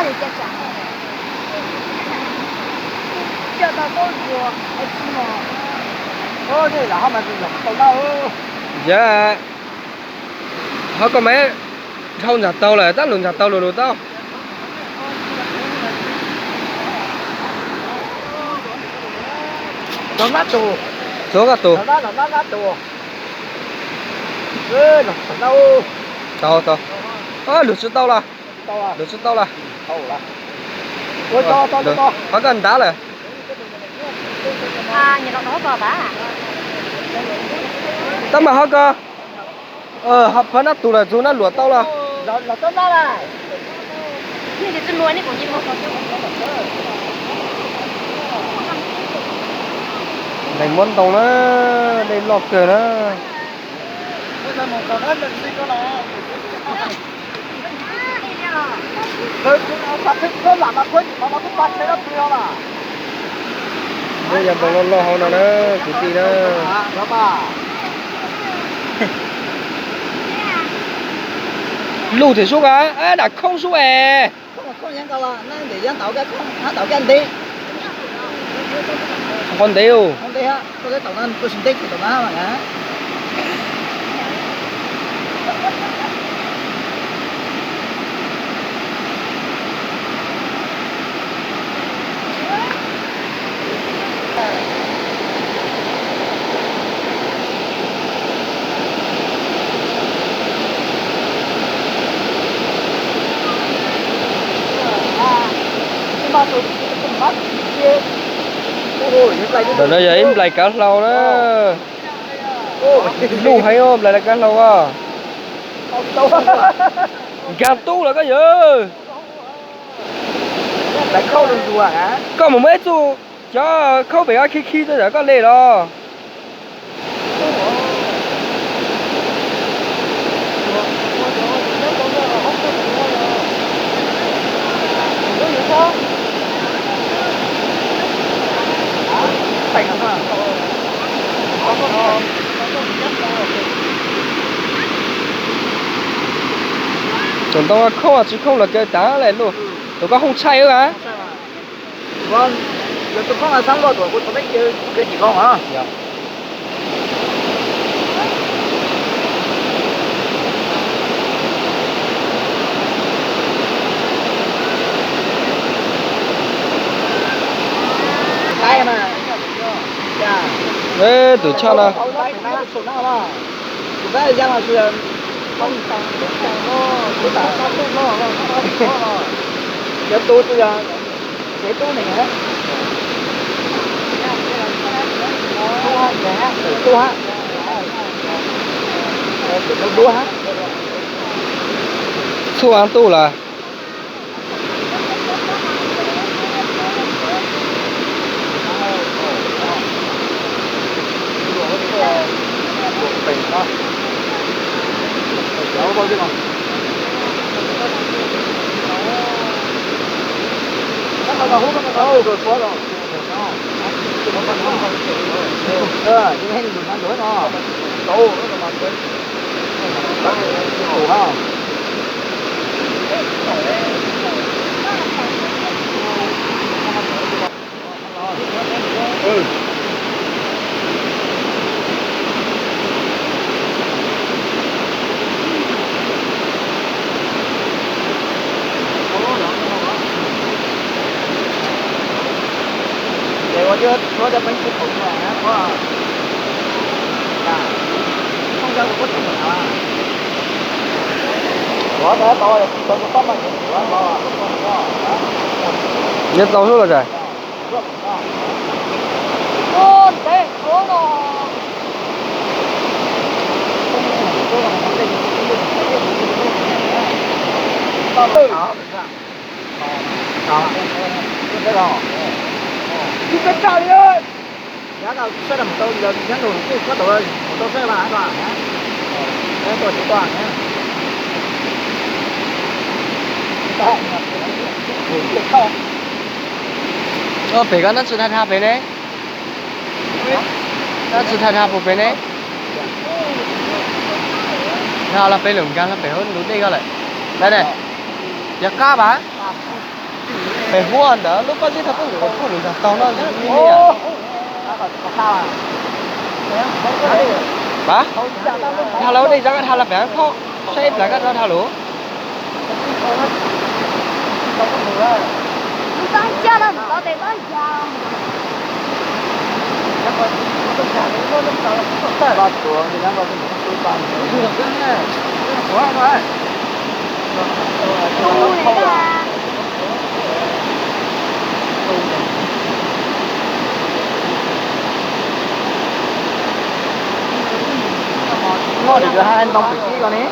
里在讲。叫到高处还骑吗？Ơ thế là mà tàu đâu? Dạ. Họ có mấy không giặt tàu lại, tắt luôn giặt tàu rồi tao. Nó nát tù. Số cả tù. Nó nát tù. Ơ, nó đâu? Tàu. Lượt xuống tàu là. Tàu à? Lượt xuống tàu là. Tàu là. Ôi to. Họ cần đá lại. À, nhìn nó vào đá à? Tao mà họ cơ. Họ phải nát tù là chú nát lụa tàu là. Nó to nát à? Nhưng thì tôi nuôi nó cũng như một con. Này muốn tàu nó đây lọt kìa nó. Bây giờ một con hết là gì cơ nào? Nó làm mà quên, mà nó cũng bắt thế nó tiêu mà. Bây giờ bọn lo họ nó cái gì đó. Đó mà. Lù thì xuống á, đã không xuống à. Không dám câu à, nó để dám tàu cái không, hả tàu cái anh đi. Con đều. Không đi hả, tôi cái tàu nó tôi xin tích thì tàu nó mà hả. Rồi nó vậy lại cả lâu đó. Lù hay không lại là cả lâu à. Gạt tu là cái gì? Lại khâu được rùa hả? Có một mấy chú cho không phải khi tôi đã có lê đó. Thành hả? Chúng ta không chỉ không là cái đá này luôn. Tôi có không chay nữa hả? Vâng, giờ tôi không là sáng rồi tôi biết cái gì không hả? Dạ. Cái mà. Dạ. Ê, tụi cho là cái ra mà xuyên không tăng nó tạo nó giờ tôi giờ để tôi này hả tôi hả tôi hả thu ăn tu là bình đó đâu bao nhiêu mà nó hút nó rồi quá rồi nhưng mà đừng ăn đuổi nó đâu nó mà quên đủ không我就说这本是头嘛，我啊，从小我怎么啊？我在到了，到个爸爸就喜欢我，nhất tao số là trời. Ô, đấy, ô nó. Đi cái trời ơi! Giá nào xe là một tàu giờ giá đồ có tàu một tàu xe là an toàn nhé. Đấy tôi chỉ toàn nhé. Phải có nó chỉ thay thay này. Nó chỉ thay thay bộ này. Nó là phải lủng gan nó phải hơn đúng đây coi lại. Đây này. Dạ cá bà. Phải hoa đó, lúc có gì thật cũng có phụ được tao nó như thế à? Bà? Thằng lâu đây ra thằng là phải khó, sẽ lại cái thằng lúa. Không có chưa đâu, có thể có giàu. Ba tuổi thì đang vào cái tuổi bàn. Quá rồi. Khu này là Ngon thì cứ hai anh bông phải kỹ con ấy.